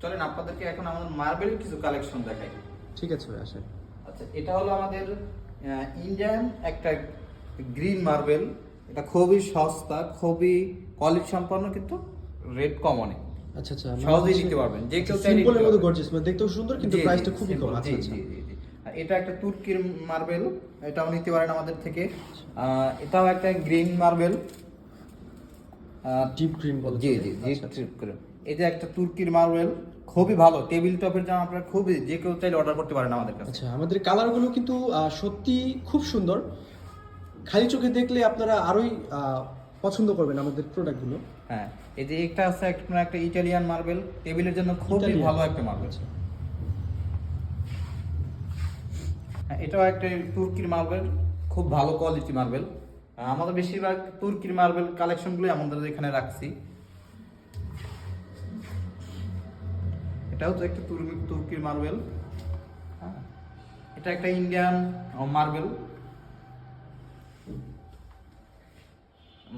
চলেন আপনাদেরকে এখন আমাদের মার্বেলের কিছু কালেকশন দেখাই। ঠিক আছে ভাই, আসেন। আচ্ছা, এটা হলো আমাদের ইন্ডিয়ান একটা গ্রিন মার্বেল। এটা খুবই সস্তা, খুবই কোয়ালিটি সম্পন্ন, কিন্তু রেট কম অনেক। আচ্ছা আচ্ছা, সহজেই নিতে পারবেন, যে কেউ চাইলে সিম্পলের নিতে মধ্যে পারবে। গর্জিয়াস, মানে দেখতেও সুন্দর কিন্তু জি, প্রাইসটা জি, খুবই কম। simple, আচ্ছা জি, আচ্ছা। জি, জি, জি। আর এটা একটা তুর্কির মার্বেল, এটাও নিতে পারেন আমাদের থেকে। এটাও একটা গ্রিন মার্বেল, ডিপ গ্রিন বলে। জি জি জি, ঠিক করে। এই যে একটা তুর্কির মার্বেল, খুবই ভালো টেবিল টপের জন্য, আপনারা খুবই যে কেউ চাইলে অর্ডার করতে পারেন আমাদের কাছে। আচ্ছা, আমাদের কালারগুলো কিন্তু সত্যি খুব সুন্দর। খালি চোখে দেখলে আপনারা আরোই পছন্দ করবেন আমাদের প্রোডাক্টগুলো। হ্যাঁ, এই যে একটা আছে একটা ইটালিয়ান মার্বেল, টেবিলের জন্য খুবই ইতালিয়ান। ভালো একটা মার্বেল। হ্যাঁ, এটাও একটা তুর্কির মার্বেল, খুব ভালো কোয়ালিটি মার্বেল। আমাদের বেশিরভাগ তুর্কির মার্বেল কালেকশনগুলোই আমাদের এখানে রাখছি। এটাও তো একটা তুর্কির মার্বেল। হ্যাঁ, এটা একটা ইন্ডিয়ান মার্বেল,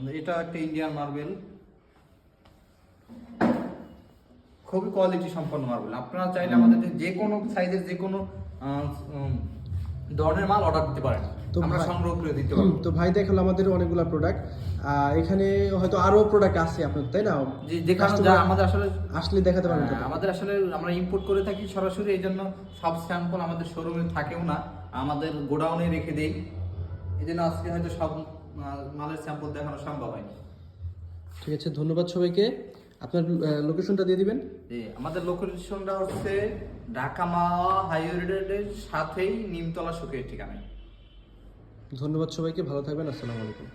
এটা একটা ইন্ডিয়ান মার্বেল, খুবই কোয়ালিটি সম্পন্ন মার্বেল। আপনারা চাইলে আমাদের যে কোনো সাইজের যে কোনো ধরনের মাল অর্ডার দিতে পারেন, তো আমরা ভাই- সংগ্রহ করে দিতে পারবো। তো ভাই দেখালো আমাদের অনেকগুলো প্রোডাক্ট। এখানে হয়তো আরো প্রোডাক্ট আছে আপনার, তাই না? যেখানে যা আমাদের আসলে আসলে দেখাতে পারবেন তো? আমাদের আসলে আমরা ইম্পোর্ট করে থাকি সরাসরি, এই জন্য সব স্যাম্পল আমাদের শোরুমে থাকেও না, আমাদের গোডাউনে রেখে দেই। এই জন্য আজকে হয়তো সব মালের স্যাম্পল দেখানো সম্ভব হয়নি। ঠিক আছে, ধন্যবাদ সবাইকে। আপনার লোকেশনটা দিয়ে দিবেন। জি, আমাদের লোকেশনটা হচ্ছে ঢাকা মাওয়া হাইওয়ে রোডের সাথেই নিমতলা সুখের ঠিকানায়। ধন্যবাদ সবাইকে, ভালো থাকবেন। আসসালামু আলাইকুম।